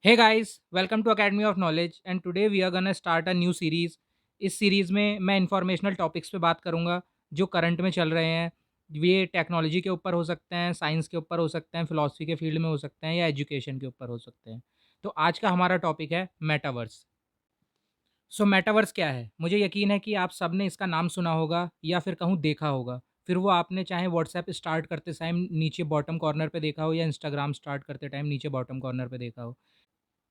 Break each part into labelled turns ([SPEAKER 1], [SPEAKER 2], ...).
[SPEAKER 1] Hey guys, welcome to Academy of Knowledge and today we are gonna start a new series. इस series में मैं informational topics पे बात करूँगा जो करंट में चल रहे हैं। ये टेक्नोलॉजी के ऊपर हो सकते हैं, साइंस के ऊपर हो सकते हैं, फिलॉसफी के फील्ड में हो सकते हैं या एजुकेशन के ऊपर हो सकते हैं। तो आज का हमारा टॉपिक है मेटावर्स। सो मेटावर्स क्या है? मुझे यकीन है कि आप सब ने इसका नाम सुना होगा या फिर कहूँ देखा होगा। फिर वो आपने चाहे व्हाट्सएप स्टार्ट करते टाइम नीचे बॉटम कॉर्नर पे देखा हो या इंस्टाग्राम स्टार्ट करते टाइम नीचे बॉटम कॉर्नर पे देखा हो।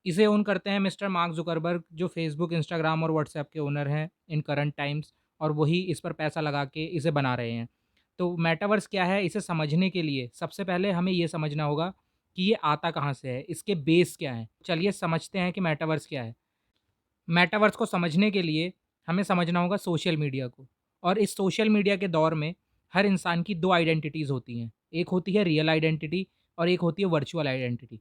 [SPEAKER 1] इसे ओन करते हैं मिस्टर मार्क ज़ुकरबर्ग जो फ़ेसबुक, इंस्टाग्राम और व्हाट्सएप के ओनर हैं इन करंट टाइम्स और वही इस पर पैसा लगा के इसे बना रहे हैं। तो मेटावर्स क्या है? इसे समझने के लिए सबसे पहले हमें ये समझना होगा कि ये आता कहाँ से है? इसके बेस क्या हैं? चलिए समझते हैं कि मेटावर्स क्या है। मेटावर्स को समझने के लिए हमें समझना होगा सोशल मीडिया को और इस सोशल मीडिया के दौर में हर इंसान की 2 आइडेंटिटीज़ होती हैं। एक होती है रियल आइडेंटिटी और एक होती है वर्चुअल आइडेंटिटी।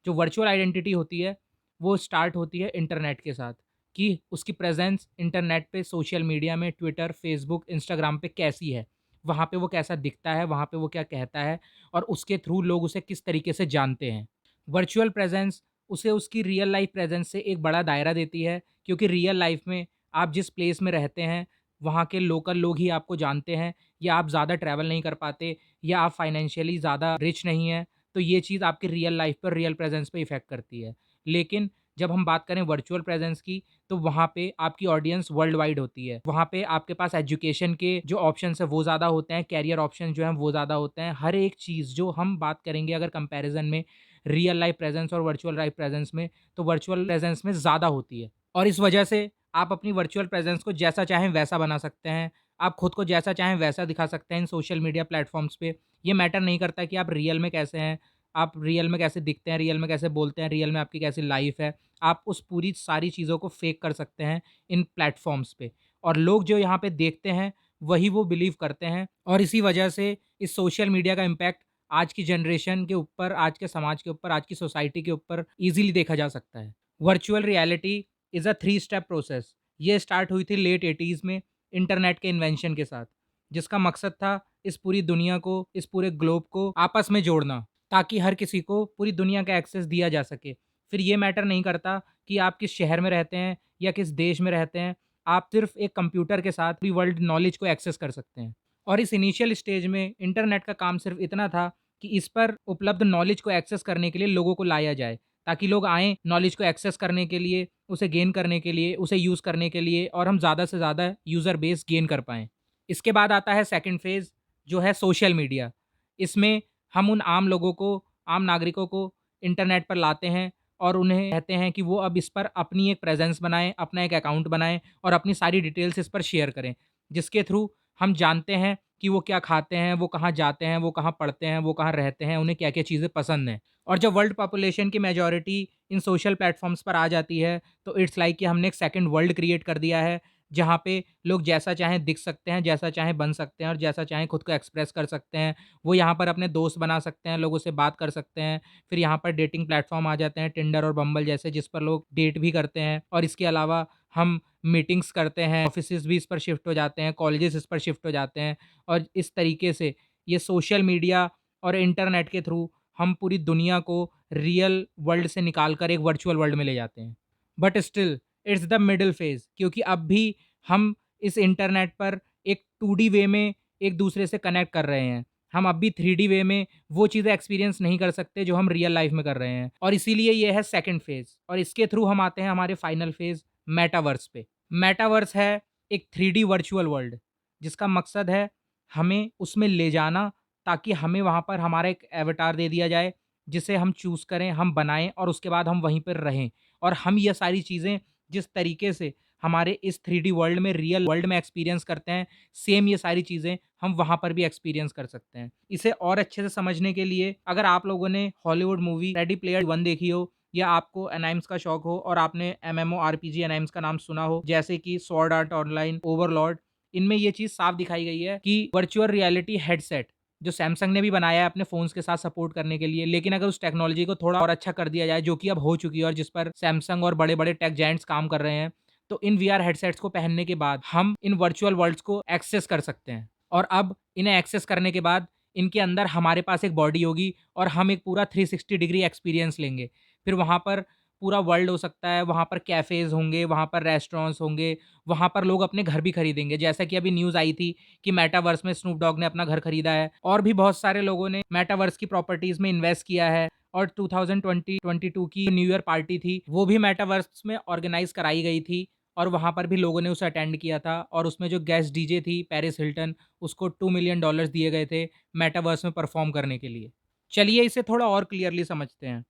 [SPEAKER 1] जो वर्चुअल आइडेंटिटी होती है, वो स्टार्ट होती है इंटरनेट के साथ कि उसकी प्रेज़ेंस इंटरनेट पे सोशल मीडिया में ट्विटर, फ़ेसबुक, इंस्टाग्राम पे कैसी है। वहाँ पे वो कैसा दिखता है, वहाँ पे वो क्या कहता है और उसके थ्रू लोग उसे किस तरीके से जानते हैं। वर्चुअल प्रेज़ेंस उसे उसकी रियल लाइफ़ प्रेज़ेंस से एक बड़ा दायरा देती है क्योंकि रियल लाइफ़ में आप जिस प्लेस में रहते हैं, वहाँ के लोकल लोग ही आपको जानते हैं या आप ज़्यादा ट्रैवल नहीं कर पाते या आप फाइनेंशियली ज़्यादा रिच नहीं हैं, तो ये चीज़ आपकी रियल लाइफ़ पर, रियल प्रेज़ेंस पे इफ़ेक्ट करती है। लेकिन जब हम बात करें वर्चुअल प्रेज़ेंस की, तो वहाँ पे आपकी ऑडियंस वर्ल्ड वाइड होती है। वहाँ पे आपके पास एजुकेशन के जो ऑप्शंस हैं, वो ज़्यादा होते हैं, करियर ऑप्शन जो हैं, वो ज़्यादा होते हैं। हर एक चीज़ जो हम बात करेंगे अगर कंपैरिज़न में रियल लाइफ़ प्रेज़ेंस और वर्चुअल लाइफ़ प्रेज़ेंस में, तो वर्चुअल प्रेज़ेंस में ज़्यादा होती है। और इस वजह से आप अपनी वर्चुअल प्रेज़ेंस को जैसा चाहें वैसा बना सकते हैं। आप खुद को जैसा चाहें वैसा दिखा सकते हैं इन सोशल मीडिया प्लेटफ़ॉर्म्स पे। ये मैटर नहीं करता कि आप रियल में कैसे हैं, आप रियल में कैसे दिखते हैं, रियल में कैसे बोलते हैं, रियल में आपकी कैसी लाइफ़ है। आप उस पूरी सारी चीज़ों को फ़ेक कर सकते हैं इन प्लेटफ़ॉर्म्स पे और लोग जो यहाँ पे देखते हैं, वही वो बिलीव करते हैं और इसी वजह से इस सोशल मीडिया का इम्पैक्ट आज की जनरेशन के ऊपर, आज के समाज के ऊपर, आज की सोसाइटी के ऊपर ईज़िली देखा जा सकता है। Virtual reality is a 3 step process. ये स्टार्ट हुई थी लेट 80s में इंटरनेट के इन्वेंशन के साथ, जिसका मकसद था इस पूरी दुनिया को, इस पूरे ग्लोब को आपस में जोड़ना, ताकि हर किसी को पूरी दुनिया का एक्सेस दिया जा सके। फिर ये मैटर नहीं करता कि आप किस शहर में रहते हैं या किस देश में रहते हैं, आप सिर्फ़ एक कंप्यूटर के साथ पूरी वर्ल्ड नॉलेज को एक्सेस कर सकते हैं। और इस इनिशियल स्टेज में इंटरनेट का काम सिर्फ़ इतना था कि इस पर उपलब्ध नॉलेज को एक्सेस करने के लिए लोगों को लाया जाए, ताकि लोग आएँ नॉलेज को एक्सेस करने के लिए, उसे गेन करने के लिए, उसे यूज़ करने के लिए और हम ज़्यादा से ज़्यादा यूज़र बेस गेन कर पाएँ। इसके बाद आता है सेकंड फ़ेज़ जो है सोशल मीडिया। इसमें हम उन आम लोगों को, आम नागरिकों को इंटरनेट पर लाते हैं और उन्हें कहते हैं कि वो अब इस पर अपनी एक प्रेज़ेंस बनाएँ, अपना एक अकाउंट बनाएँ और अपनी सारी डिटेल्स इस पर शेयर करें। जिसके थ्रू हम जानते हैं कि वो क्या खाते हैं, वो कहाँ जाते हैं, वो कहाँ पढ़ते हैं, वो कहाँ रहते हैं, उन्हें क्या-क्या चीज़ें पसंद हैं। और जब वर्ल्ड पॉपुलेशन की मेजॉरिटी इन सोशल प्लेटफ़ॉर्म्स पर आ जाती है, तो इट्स लाइक कि हमने एक सेकंड वर्ल्ड क्रिएट कर दिया है, जहाँ पे लोग जैसा चाहें दिख सकते हैं, जैसा चाहें बन सकते हैं और जैसा चाहें खुद को एक्सप्रेस कर सकते हैं। वो यहाँ पर अपने दोस्त बना सकते हैं, लोगों से बात कर सकते हैं। फिर यहाँ पर डेटिंग प्लेटफ़ॉर्म आ जाते हैं, टिंडर और बम्बल जैसे, जिस पर लोग डेट भी करते हैं और इसके अलावा हम मीटिंग्स करते हैं, ऑफ़िसेज़ भी इस पर शिफ्ट हो जाते हैं, कॉलेजेस इस पर शिफ्ट हो जाते हैं और इस तरीके से ये सोशल मीडिया और इंटरनेट के थ्रू हम पूरी दुनिया को रियल वर्ल्ड से निकाल कर एक वर्चुअल वर्ल्ड में ले जाते हैं। But still it's the middle phase क्योंकि अब भी हम इस इंटरनेट पर एक 2D वे में एक दूसरे से कनेक्ट कर रहे हैं। हम अब भी 3D वे में वो चीज़ें एक्सपीरियंस नहीं कर सकते जो हम रियल लाइफ़ में कर रहे हैं और इसीलिए ये है सेकंड फ़ेज़ और इसके थ्रू हम आते हैं हमारे फाइनल फ़ेज़ मेटावर्स पे। मेटावर्स है एक 3D वर्चुअल वर्ल्ड जिसका मकसद है हमें उसमें ले जाना ताकि हमें वहाँ पर हमारा एक एवटार दे दिया जाए, जिसे हम चूज़ करें, हम बनाएँ और उसके बाद हम वहीं पर रहें और हम ये सारी चीज़ें जिस तरीके से हमारे इस 3D वर्ल्ड में, रियल वर्ल्ड में एक्सपीरियंस करते हैं, सेम ये सारी चीज़ें हम वहाँ पर भी एक्सपीरियंस कर सकते हैं। इसे और अच्छे से समझने के लिए अगर आप लोगों ने Hollywood movie ready player one देखी हो या आपको एनाइम्स का शौक हो और आपने एमएमओआरपीजी एनाइम्स का नाम सुना हो, जैसे कि स्वॉर्ड आर्ट ऑनलाइन, ओवरलॉर्ड, इनमें ये चीज़ साफ दिखाई गई है कि वर्चुअल रियलिटी हेडसेट जो सैमसंग ने भी बनाया है अपने फ़ोन्स के साथ सपोर्ट करने के लिए, लेकिन अगर उस टेक्नोलॉजी को थोड़ा और अच्छा कर दिया जाए, जो कि अब हो चुकी है और जिस पर सैमसंग और बड़े-बड़े टेक जायंट्स काम कर रहे हैं, तो इन वीआर हेडसेट्स को पहनने के बाद हम इन वर्चुअल वर्ल्ड्स को एक्सेस कर सकते हैं और अब इन्हें एक्सेस करने के बाद इनके अंदर हमारे पास एक बॉडी होगी और हम एक पूरा 360 डिग्री एक्सपीरियंस लेंगे। फिर वहाँ पर पूरा वर्ल्ड हो सकता है, वहाँ पर कैफ़ेज़ होंगे, वहाँ पर रेस्टोरेंट्स होंगे, वहाँ पर लोग अपने घर भी खरीदेंगे। जैसा कि अभी न्यूज़ आई थी कि मेटावर्स में स्नूप डॉग ने अपना घर खरीदा है और भी बहुत सारे लोगों ने मेटावर्स की प्रॉपर्टीज़ में इन्वेस्ट किया है। और 2020-22 की न्यू ईयर पार्टी थी, वो भी मेटावर्स में ऑर्गेनाइज़ कराई गई थी और वहाँ पर भी लोगों ने उसे अटेंड किया था और उसमें जो गेस्ट डीजे थी पेरिस हिल्टन, उसको $2 मिलियन दिए गए थे मेटावर्स में परफ़ॉर्म करने के लिए। चलिए इसे थोड़ा और क्लियरली समझते हैं।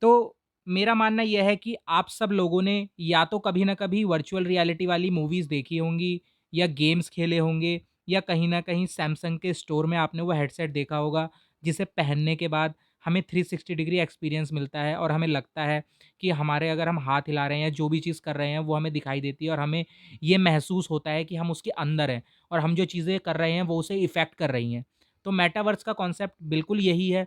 [SPEAKER 1] तो मेरा मानना यह है कि आप सब लोगों ने या तो कभी न कभी वर्चुअल रियलिटी वाली मूवीज़ देखी होंगी या गेम्स खेले होंगे या कहीं न कहीं सैमसंग के स्टोर में आपने वो हेडसेट देखा होगा, जिसे पहनने के बाद हमें 360 डिग्री एक्सपीरियंस मिलता है और हमें लगता है कि हमारे अगर हम हाथ हिला रहे हैं या जो भी चीज़ कर रहे हैं, वो हमें दिखाई देती है और हमें ये महसूस होता है कि हम उसके अंदर हैं और हम जो चीज़ें कर रहे हैं, वो उसे इफ़ेक्ट कर रही हैं। तो मेटावर्स का कॉन्सेप्ट बिल्कुल यही है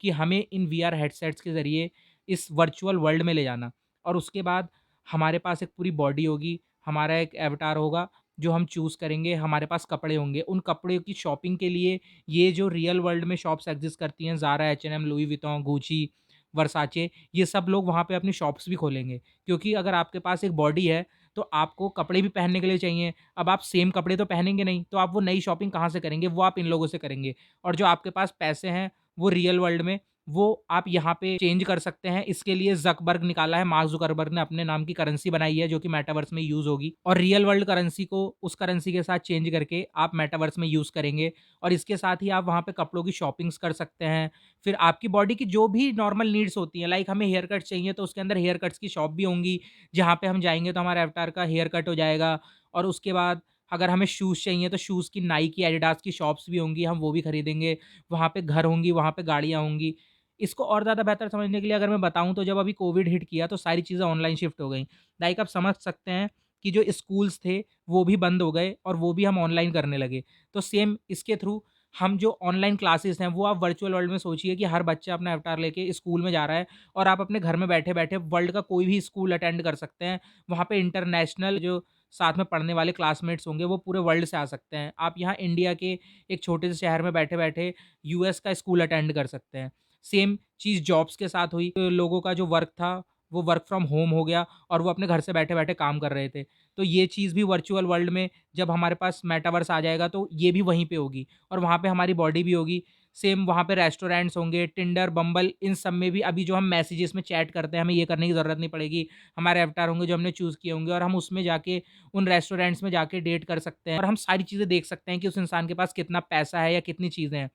[SPEAKER 1] कि हमें इन वीआर हेडसेट्स के ज़रिए इस वर्चुअल वर्ल्ड में ले जाना और उसके बाद हमारे पास एक पूरी बॉडी होगी, हमारा एक एवटार होगा जो हम चूज़ करेंगे, हमारे पास कपड़े होंगे। उन कपड़े की शॉपिंग के लिए ये जो रियल वर्ल्ड में शॉप्स एग्ज़िस्ट करती हैं, ज़ारा, एच&एम, लुई विटॉन, गुची, वर्साचे, ये सब लोग वहाँ पे अपनी शॉप्स भी खोलेंगे। क्योंकि अगर आपके पास एक बॉडी है, तो आपको कपड़े भी पहनने के लिए चाहिए। अब आप सेम कपड़े तो पहनेंगे नहीं, तो आप वो नई शॉपिंग कहाँ से करेंगे? वो आप इन लोगों से करेंगे और जो आपके पास पैसे हैं, वो रियल वर्ल्ड में वो आप यहाँ पे चेंज कर सकते हैं। इसके लिए ज़कबर्ग निकाला है, मार्क ज़ुकरबर्ग ने अपने नाम की करेंसी बनाई है जो कि मेटावर्स में यूज़ होगी और रियल वर्ल्ड करेंसी को उस करेंसी के साथ चेंज करके आप मेटावर्स में यूज़ करेंगे और इसके साथ ही आप वहाँ पे कपड़ों की शॉपिंग्स कर सकते हैं। फिर आपकी बॉडी की जो भी नॉर्मल नीड्स होती हैं, लाइक हमें हेयर कट चाहिए तो उसके अंदर हेयर कट्स की शॉप भी होंगी, जहाँ पे हम जाएँगे तो हमारे अवतार का हेयर कट हो जाएगा और उसके बाद अगर हमें शूज़ चाहिए तो शूज़ की नाइकी, एडिडास की शॉप्स भी होंगी, हम वो भी खरीदेंगे। वहाँ पे घर होंगी, वहाँ पे गाड़ियाँ होंगी। इसको और ज़्यादा बेहतर समझने के लिए अगर मैं बताऊँ तो जब अभी कोविड हिट किया तो सारी चीज़ें ऑनलाइन शिफ्ट हो गईं। लाइक आप समझ सकते हैं कि जो स्कूल्स थे वो भी बंद हो गए और वो भी हम ऑनलाइन करने लगे। तो सेम इसके थ्रू हम जो ऑनलाइन क्लासेस हैं वो आप वर्चुअल वर्ल्ड में सोचिए कि हर बच्चा अपना अवतार लेके स्कूल में जा रहा है और आप अपने घर में बैठे-बैठे वर्ल्ड का कोई भी स्कूल अटेंड कर सकते हैं। वहाँ पे इंटरनेशनल जो साथ में पढ़ने वाले क्लासमेट्स होंगे वो पूरे वर्ल्ड से आ सकते हैं। आप यहाँ इंडिया के एक छोटे से शहर में बैठे-बैठे यूएस का स्कूल अटेंड कर सकते हैं। सेम चीज़ जॉब्स के साथ हुई। लोगों का जो वर्क था, वो वर्क फ्रॉम होम हो गया और वो अपने घर से बैठे-बैठे काम कर रहे थे। तो ये चीज़ भी वर्चुअल वर्ल्ड में जब हमारे पास मेटावर्स आ जाएगा तो ये भी वहीं पे होगी और वहाँ पे हमारी बॉडी भी होगी। सेम वहाँ पे रेस्टोरेंट्स होंगे, टिंडर, बम्बल इन सब में भी अभी जो हम मैसेजेस में चैट करते हैं, हमें ये करने की ज़रूरत नहीं पड़ेगी। हमारे अवतार होंगे जो हमने चूज़ किए होंगे और हम उसमें जाके उन रेस्टोरेंट्स में जाके डेट कर सकते हैं और हम सारी चीज़ें देख सकते हैं कि उस इंसान के पास कितना पैसा है या कितनी चीज़ें हैं।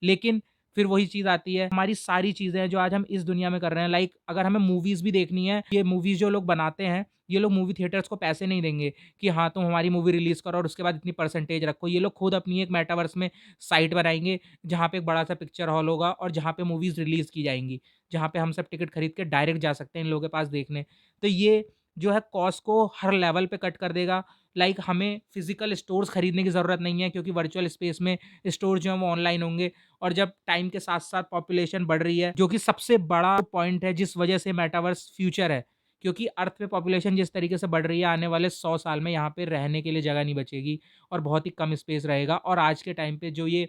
[SPEAKER 1] लेकिन फिर वही चीज़ आती है, हमारी सारी चीज़ें जो आज हम इस दुनिया में कर रहे हैं, लाइक अगर हमें मूवीज़ भी देखनी है, ये मूवीज़ जो लोग बनाते हैं, ये लोग मूवी थिएटर्स को पैसे नहीं देंगे कि हाँ, तुम हमारी मूवी रिलीज़ करो और उसके बाद इतनी परसेंटेज रखो। ये लोग खुद अपनी एक मेटावर्स में साइट बनाएँगे, जहाँ पे एक बड़ा-सा पिक्चर हॉल होगा और जहाँ पे मूवीज़ रिलीज़ की जाएँगी, जहाँ पे हम सब टिकट खरीद के डायरेक्ट जा सकते हैं इन लोगों के पास देखने। तो ये जो है कॉस्ट को हर लेवल पे कट कर देगा। लाइक हमें फिज़िकल स्टोर्स खरीदने की ज़रूरत नहीं है क्योंकि वर्चुअल स्पेस में स्टोर जो हैं वो ऑनलाइन होंगे और जब टाइम के साथ-साथ पॉपुलेशन बढ़ रही है, जो कि सबसे बड़ा पॉइंट है जिस वजह से मेटावर्स फ्यूचर है। क्योंकि अर्थ पे पॉपुलेशन जिस तरीके से बढ़ रही है, आने वाले 100 साल में यहाँ पे रहने के लिए जगह नहीं बचेगी और बहुत ही कम स्पेस रहेगा और आज के टाइम पे जो ये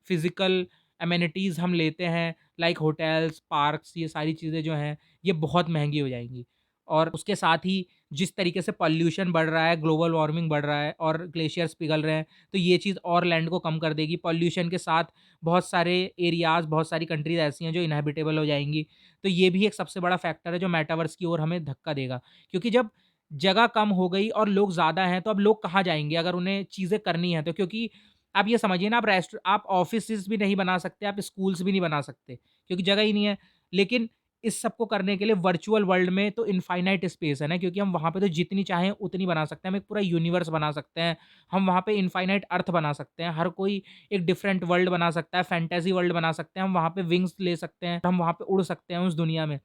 [SPEAKER 1] फिज़िकल एमेनिटीज़ हम लेते हैं, लाइक होटल्स, पार्क्स, ये सारी चीज़ें जो हैं, ये बहुत महँगी हो जाएँगी। और उसके साथ ही जिस तरीके से पॉल्यूशन बढ़ रहा है, ग्लोबल वार्मिंग बढ़ रहा है और ग्लेशियर्स पिघल रहे हैं, तो ये चीज़ और लैंड को कम कर देगी। पॉल्यूशन के साथ बहुत सारे एरियाज़, बहुत सारी कंट्रीज़ ऐसी हैं जो इनहैबिटेबल हो जाएँगी। तो ये भी एक सबसे बड़ा फैक्टर है जो मेटावर्स की ओर हमें धक्का देगा। क्योंकि जब जगह कम हो गई और लोग ज़्यादा हैं, तो अब लोग कहाँ जाएँगे अगर उन्हें चीज़ें करनी हैं तो? क्योंकि आप ये समझिए ना, आप ऑफ़िसेज़ भी नहीं बना सकते, आप स्कूल्स भी नहीं बना सकते, क्योंकि जगह ही नहीं है। लेकिन इस सब को करने के लिए वर्चुअल वर्ल्ड में तो इनफ़ाइनाइट स्पेस है ना, क्योंकि हम वहाँ पे तो जितनी चाहें उतनी बना सकते हैं। हम एक पूरा यूनिवर्स बना सकते हैं। हम वहाँ पे इनफ़ाइनाइट अर्थ बना सकते हैं। हर कोई एक डिफरेंट वर्ल्ड बना सकता है, फैंटेसी वर्ल्ड बना सकते हैं। हम वहाँ पे विंग्स ले सकते हैं, हम वहाँ पे उड़ सकते हैं उस दुनिया में।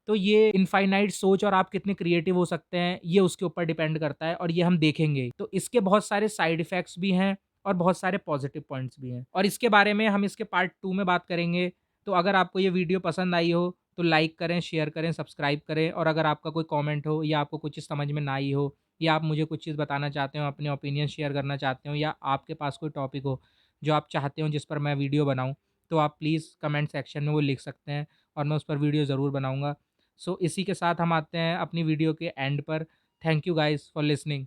[SPEAKER 1] तो ये इनफ़ाइनाइट सोच और आप कितने क्रिएटिव हो सकते हैं, ये उसके ऊपर डिपेंड करता है और ये हम देखेंगे। तो इसके बहुत सारे साइड इफ़ेक्ट्स भी हैं और बहुत सारे पॉज़िटिव पॉइंट्स भी हैं और इसके बारे में हम इसके पार्ट 2 में बात करेंगे। तो अगर आपको ये वीडियो पसंद आई हो तो लाइक करें, शेयर करें, सब्सक्राइब करें और अगर आपका कोई कमेंट हो या आपको कुछ चीज़ समझ में ना आई हो या आप मुझे कुछ चीज़ बताना चाहते हो, अपने ओपिनियन शेयर करना चाहते हो या आपके पास कोई टॉपिक हो जो आप चाहते हो जिस पर मैं वीडियो बनाऊँ, तो आप प्लीज़ कमेंट सेक्शन में वो लिख सकते हैं और मैं उस पर वीडियो ज़रूर बनाऊँगा। सो इसी के साथ हम आते हैं अपनी वीडियो के एंड पर। Thank you guys for listening.